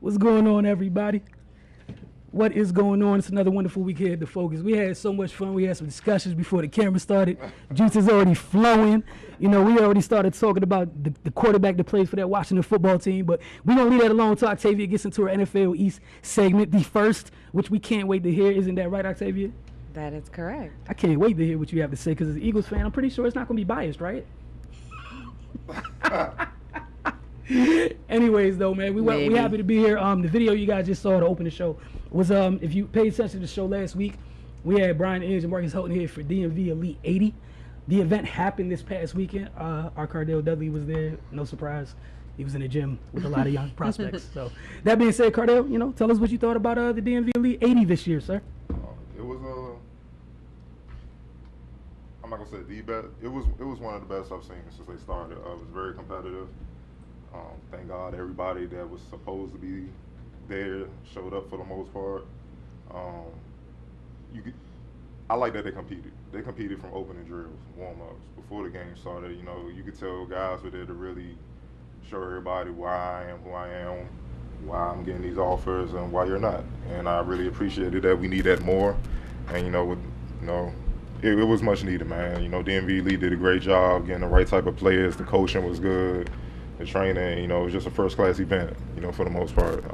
What's going on, everybody? What is going on? It's another wonderful week here at The Focus. We had so much fun. We had some discussions before the camera started. Juice is already flowing. You know, we already started talking about the quarterback that plays for that Washington football team. But we're going to leave that alone until Octavia gets into our NFL East segment, the first, which we can't wait to hear. Isn't that right, Octavia? That is correct. I can't wait to hear what you have to say because as an Eagles fan, I'm pretty sure it's not going to be biased, right? Anyways, though, man, we happy to be here. The video you guys just saw to open the show was if you paid attention to the show last week, we had Brian Inge and Marcus Houghton here for DMVelite 80. The event happened this past weekend. Our Cardell Dudley was there. No surprise, he was in the gym with a lot of young prospects. So that being said, Cardell, you know, tell us what you thought about the DMVelite 80 this year, sir. It was I'm not gonna say the best. It was one of the best I've seen since they started. It was very competitive. Thank God everybody that was supposed to be there showed up for the most part. I like that they competed. They competed from opening drills, warm-ups. Before the game started, you know, you could tell guys were there to really show everybody why I am who I am, why I'm getting these offers, and why you're not. And I really appreciated that. We need that more. And, it was much needed, man. You know, DMVelite did a great job getting the right type of players. The coaching was good. The training, it was just a first-class event, for the most part.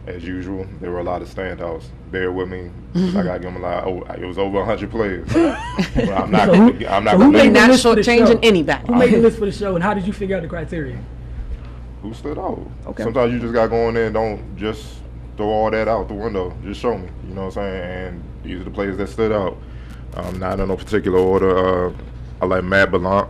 As usual, there were a lot of standouts. Bear with me. I got to give them a lot. It was over 100 players. But I'm not going to not shortchanging anybody. Who made the list for the show, and how did you figure out the criteria? Who stood out? Okay. Sometimes you just got to go in there and don't just throw all that out the window. Just show me, you know what I'm saying? And these are the players that stood out. Not in no particular order. I like Matt Bellant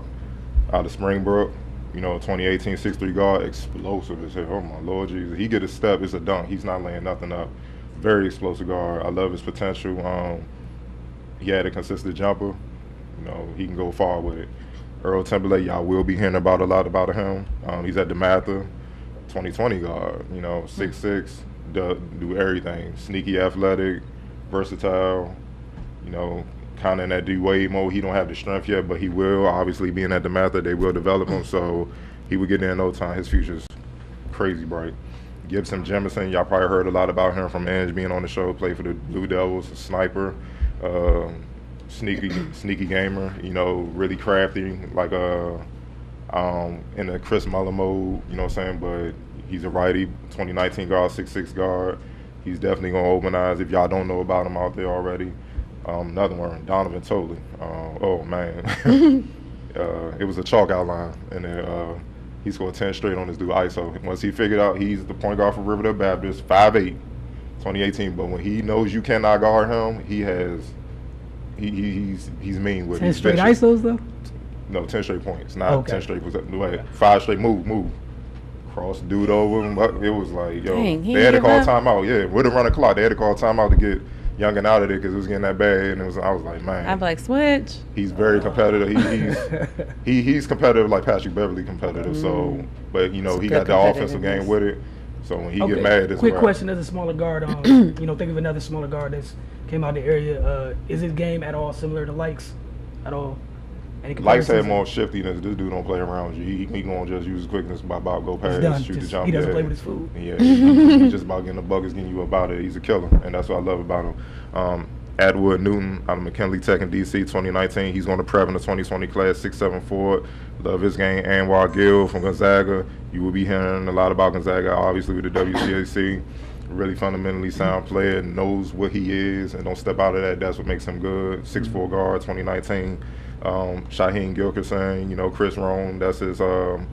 out of Springbrook. 2018 6'3" guard, explosive as hell. Oh my Lord Jesus, he get a step, it's a dunk. He's not laying nothing up. Very explosive guard. I love his potential. He had a consistent jumper. He can go far with it. Earl Timberlake, y'all will be hearing a lot about him. He's at DeMatha, 2020 guard. 6'6", do everything. Sneaky, athletic, versatile. Kind of in that D-Wade mode. He don't have the strength yet, but he will. Obviously, being at DeMatha, they will develop him, so he will get there in no time. His future's crazy bright. Gibson Jemison, y'all probably heard a lot about him from Ange being on the show. Played for the Blue Devils, a sniper, sneaky gamer. Really crafty, like in a Chris Muller mode. You know what I'm saying? But he's a righty, 2019 guard, 6'6" guard. He's definitely gonna open eyes if y'all don't know about him out there already. Another one, Donovan Tolley. Oh man, it was a chalk outline, and then he scored 10 straight on this dude ISO. Once he figured out he's the point guard for Riverdale Baptist, 5'8", 2018. But when he knows you cannot guard him, he's mean with it. 10 straight ISOs though? No, 10 straight points, not 10 straight. 5 straight move. Cross the dude over. It was like, yo, they had to call timeout. Yeah, with a running clock, they had to call timeout to get Youngin out of there because it was getting that bad, and I was like, man. I'm like, switch. He's very competitive. He's competitive like Patrick Beverly competitive. So, but he got the offensive game with it. So when he get mad, it's quick question as a smaller guard. Think of another smaller guard that's came out of the area. Is his game at all similar to Likes at all? Likes had more shiftiness. This dude don't play around you. He gonna just use his quickness, go past, shoot the jump. He doesn't play with his food. Yeah, he's just about getting the buckets, getting you about it. He's a killer, and that's what I love about him. Atwood Newton out of McKinley Tech in DC, 2019. He's going to prep in the 2020 class, 6'7" forward. Love his game. Anwar Gill from Gonzaga. You will be hearing a lot about Gonzaga, obviously with the WCAC. Really fundamentally sound player, knows what he is, and don't step out of that. That's what makes him good. 6'4" guard, 2019. Shaheen Gilkerson, Chris Rohn, that's his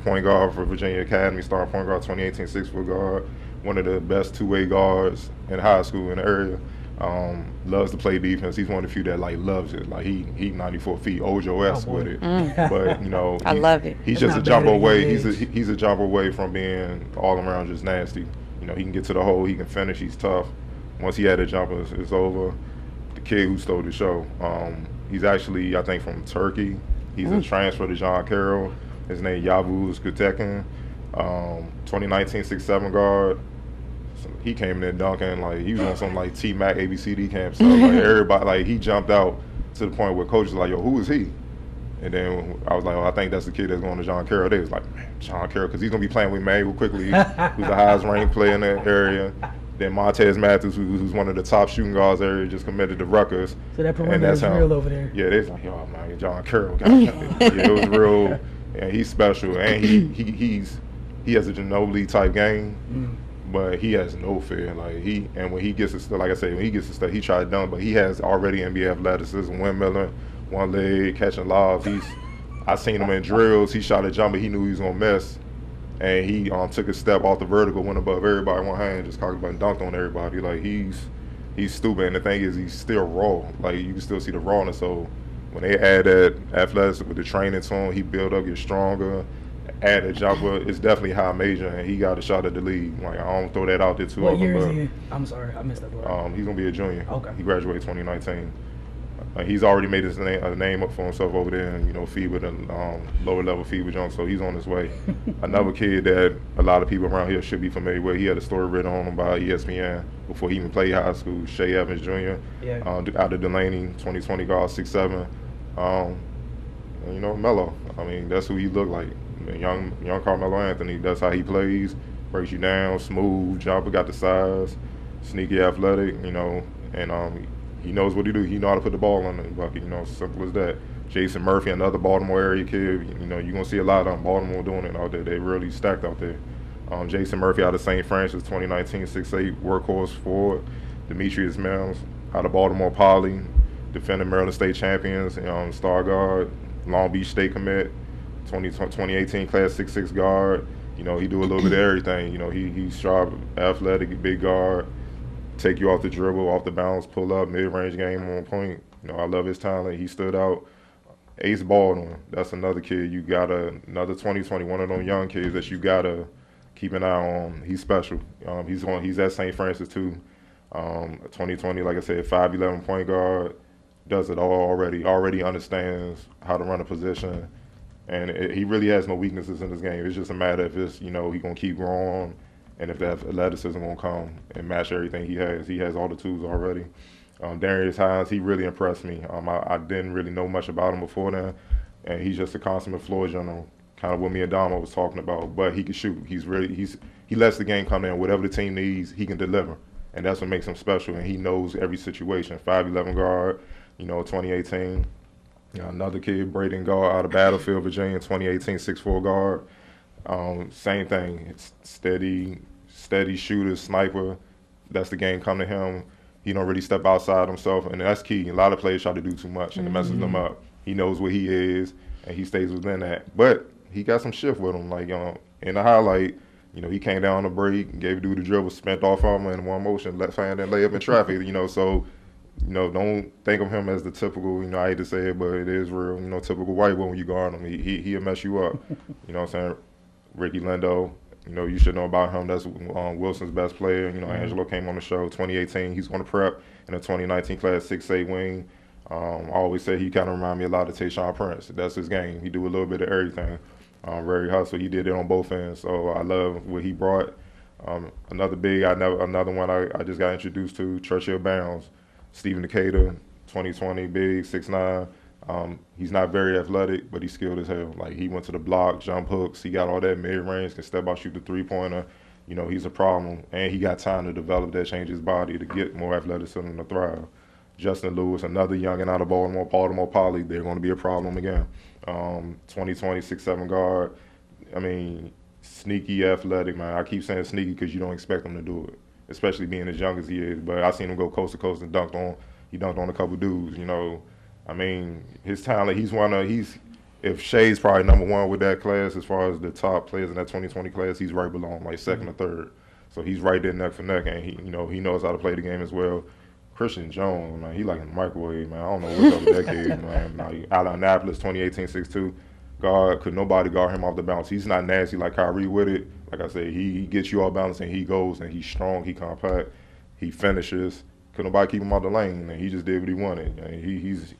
point guard for Virginia Academy, star point guard, 2018 6-foot guard. One of the best two-way guards in high school in the area. Loves to play defense. He's one of the few that loves it. He 94 feet, Ojo-esque with it. But I love it. He's just a jump away. He's a jump away from being all around just nasty. He can get to the hole. He can finish. He's tough. Once he had a jumper, it's over. The kid who stole the show. He's actually, I think, from Turkey. He's a transfer to John Carroll. His name Yavuz Kutekin. 2019 6'7" guard. So he came in there dunking he was on some T-Mac ABCD camp stuff. Everybody he jumped out to the point where coach was like, yo, who is he? And then I was like, oh, I think that's the kid that's going to John Carroll. They was like, man, John Carroll, because he's going to be playing with Emmanuel quickly, who's the highest ranked player in that area. Then Montez Matthews, who's one of the top shooting guards area, just committed to Rutgers. So that perimeter is real over there. Yeah, they was like, oh, man, John Carroll. Yeah, it was real. And he's special. And he has a Ginobili type game. But he has no fear. And when he gets to stuff, like I say, when he gets to stuff, he tries to dunk, but he has already NBA athleticism, windmilling, one leg, catching lobs. I seen him in drills. He shot a jumper. He knew he was gonna miss, and he took a step off the vertical, went above everybody, one hand, just cocked and dunked on everybody. Like he's stupid. And the thing is, he's still raw. Like you can still see the rawness. So when they add that athleticism with the training to him, he build up, get stronger. Add a jumper, it's definitely high major, and he got a shot at the league. Like I don't throw that out there too often. What year is he in? I'm sorry, I missed that part. He's gonna be a junior. Okay. He graduated 2019. He's already made his name up for himself over there, and FIBA, the lower level FIBA junk. So he's on his way. Another kid that a lot of people around here should be familiar with. He had a story written on him by ESPN before he even played high school. Shea Evans Jr. Yeah. Out of Delaney, 2020 guard, 6'7". Melo. I mean, that's who he looked like. Young Carmelo Anthony. That's how he plays. Breaks you down, smooth jumper, got the size, sneaky, athletic. And he knows what he do. He know how to put the ball in the bucket. Simple as that. Jason Murphy, another Baltimore area kid. You're gonna see a lot of Baltimore doing it out there. They really stacked out there. Jason Murphy out of St. Francis, 2019, 6'8", workhorse forward. Demetrius Mills out of Baltimore Poly, defending Maryland State champions, star guard, Long Beach State commit. 2018 class 6'6" guard. He do a little bit of everything. He's sharp, athletic, big guard. Take you off the dribble, off the bounce, pull up, mid-range game on point. I love his talent. He stood out. Ace Baldwin, that's another kid. You got another 2020, one of them young kids that you gotta keep an eye on. He's special. He's at St. Francis too. 2020, like I said, 5'11" point guard. Does it all already. Already understands how to run a position. And he really has no weaknesses in his game. It's just a matter if it's, he gonna keep growing, and if that athleticism gonna come and match everything he has. He has all the tools already. Darius Hines, he really impressed me. I didn't really know much about him before then, and he's just a consummate floor general, kind of what me and Damo was talking about. But he can shoot. He lets the game come in. Whatever the team needs, he can deliver, and that's what makes him special. And he knows every situation. 5'11" guard, 2018. Another kid, Braden Gall, out of Battlefield, Virginia, 2018, 6'4" guard. Same thing, steady shooter, sniper. That's the game come to him. He don't really step outside himself, and that's key. A lot of players try to do too much, and it messes them up. He knows what he is, and he stays within that. But he got some shift with him. Like in the highlight, he came down the break, gave dude the dribble, spent off on him in one motion, left hand and lay up in traffic. So. Don't think of him as the typical, I hate to say it, but it is real, typical white boy when you guard him. He'll mess you up. What I'm saying? Ricky Lindo, you should know about him. That's Wilson's best player. Angelo came on the show, 2018. He's going to prep in the 2019 class 6'8" wing. I always say he kind of remind me a lot of Tayshaun Prince. That's his game. He do a little bit of everything. Very hustle. He did it on both ends. So I love what he brought. Another one I just got introduced to, Churchill Bounds. Stephen Decatur, 2020, big, 6'9". He's not very athletic, but he's skilled as hell. Like, he went to the block, jump hooks. He got all that mid-range, can step out, shoot the three-pointer. He's a problem. And he got time to develop that, change his body to get more athleticism to thrive. Justin Lewis, another youngin' out of Baltimore Poly. They're going to be a problem again. 2020, 6'7" guard. I mean, sneaky athletic, man. I keep saying sneaky because you don't expect him to do it, especially being as young as he is. But I seen him go coast to coast and he dunked on a couple dudes, I mean, his talent, if Shea's probably number one with that class as far as the top players in that 2020 class, he's right below him, like second or third. So he's right there neck for neck, and he knows how to play the game as well. Christian Jones, man, he like in the microwave, man. I don't know what's up with that kid, man. Out of Annapolis, 2018, 6'2". Guard, could nobody guard him off the bounce. He's not nasty like Kyrie with it. Like I said, he gets you off balance and he goes and he's strong, he compact, he finishes. Could nobody keep him out the lane, and he just did what he wanted. And he's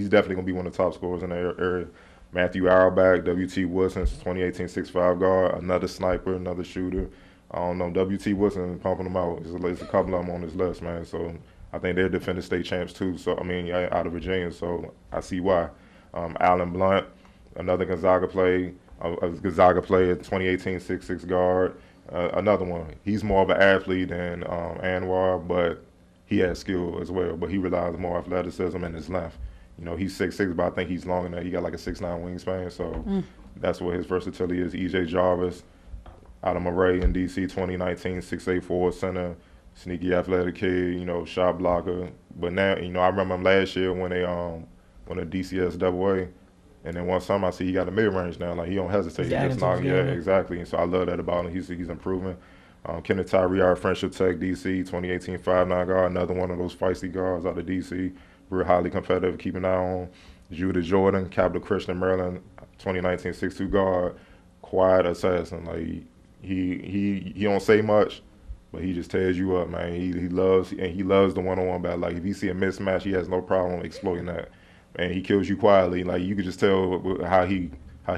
definitely gonna be one of the top scorers in that area. Matthew Auerbach, W.T. Wilson, 2018 6'5" guard, another sniper, another shooter. I don't know, W.T. Wilson pumping them out. There's a couple of them on this list, man. So I think they're defending state champs too. So I mean, out of Virginia, so I see why. Allen Blunt, another Gonzaga player, 2018 6'6" guard. Another one. He's more of an athlete than Anwar, but he has skill as well. But he relies more on athleticism and his length. You know, he's 6'6", but I think he's long enough. He got like a 6'9" wingspan, so that's what his versatility is. EJ Jarvis, out of Murray in DC, 2019, 6'8" forward center, sneaky athletic kid, you know, shot blocker. But now, you know, I remember him last year when they won the DCS AA, and then one summer I see he got a mid-range now. Like, he don't hesitate. He just knocks. Yeah, exactly. And so I love that about him. He's improving. Kenneth Tyree, our Friendship Tech, DC, 2018 5'9" guard, another one of those feisty guards out of DC. We're highly competitive, keep an eye on. Judah Jordan, Capital Christian, Maryland, 2019 6'2" guard, quiet assassin. Like, he don't say much, but he just tears you up, man. He loves the one-on-one battle. Like, if he see a mismatch, he has no problem exploiting that. And he kills you quietly. Like, you could just tell how he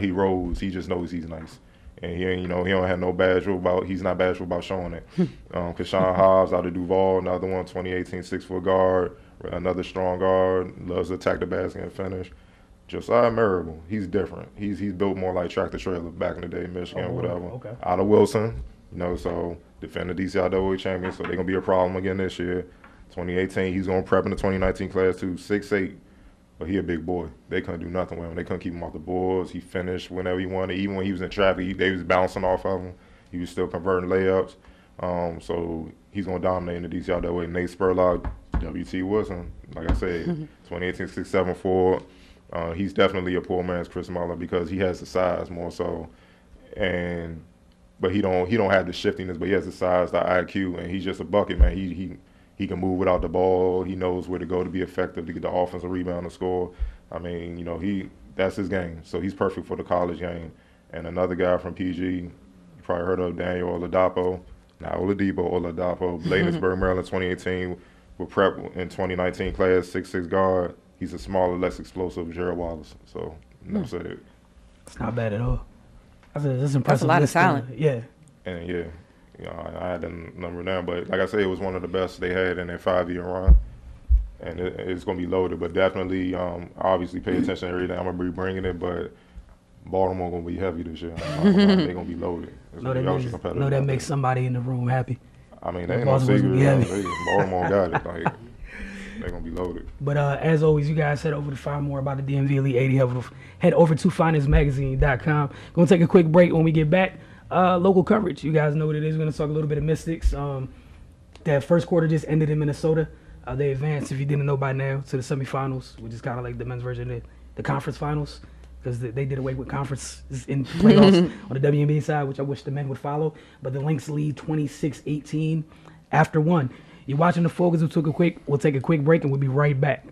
rolls. He just knows he's nice. And he don't have no he's not bashful about showing it. Kashawn Hobbs out of Duval, another one, 2018 6-foot guard, another strong guard, loves to attack the basket and finish. Josiah Marable, he's different. He's built more like tractor trailer back in the day in Michigan, whatever. Okay. Out of Wilson, you know, so defending DCIAA champion, so they're gonna be a problem again this year. 2018, he's gonna prep in the 2019 class too, 6'8". But he a big boy. They couldn't do nothing with him. They couldn't keep him off the boards. He finished whenever he wanted. Even when he was in traffic, they was bouncing off of him. He was still converting layups. So he's going to dominate in the DCR that way. Nate Spurlock, W.T. Wilson, like I said, 2018 6'7" forward. He's definitely a poor man's Chris Muller because he has the size more so. But he don't have the shiftiness, but he has the size, the IQ, and he's just a bucket, man. He can move without the ball. He knows where to go to be effective, to get the offensive rebound and score. I mean, you know, that's his game. So he's perfect for the college game. And another guy from PG, you probably heard of Daniel Oladapo. Not Oladapo. Bladensburg, Maryland, 2018. With prep in 2019 class, 6'6" guard. He's a smaller, less explosive Gerald Wallace. So, enough said. It's not bad at all. That's impressive. That's a lot of talent. Yeah. And yeah. You know, I had the number down, but like I said, it was one of the best they had in their 5-year run, and it's going to be loaded. But definitely, obviously, pay attention to everything. I'm going to be bringing it, but Baltimore going to be heavy this year. They're going to be loaded. That makes somebody in the room happy. I mean, they ain't no secret. Baltimore got it. Like, they're going to be loaded. But as always, you guys head over to find more about the DMV Elite 80. Head over to finestmagazine.com. Going to take a quick break. When we get back, local coverage. You guys know what it is. We're going to talk a little bit of Mystics. That first quarter just ended in Minnesota. They advanced, if you didn't know by now, to the semifinals, which is kind of like the men's version of the conference finals, because they did away with conference in playoffs on the WNBA side, which I wish the men would follow. But the Lynx lead 26-18 after one. You're watching the Focus. We'll take a quick break, and we'll be right back.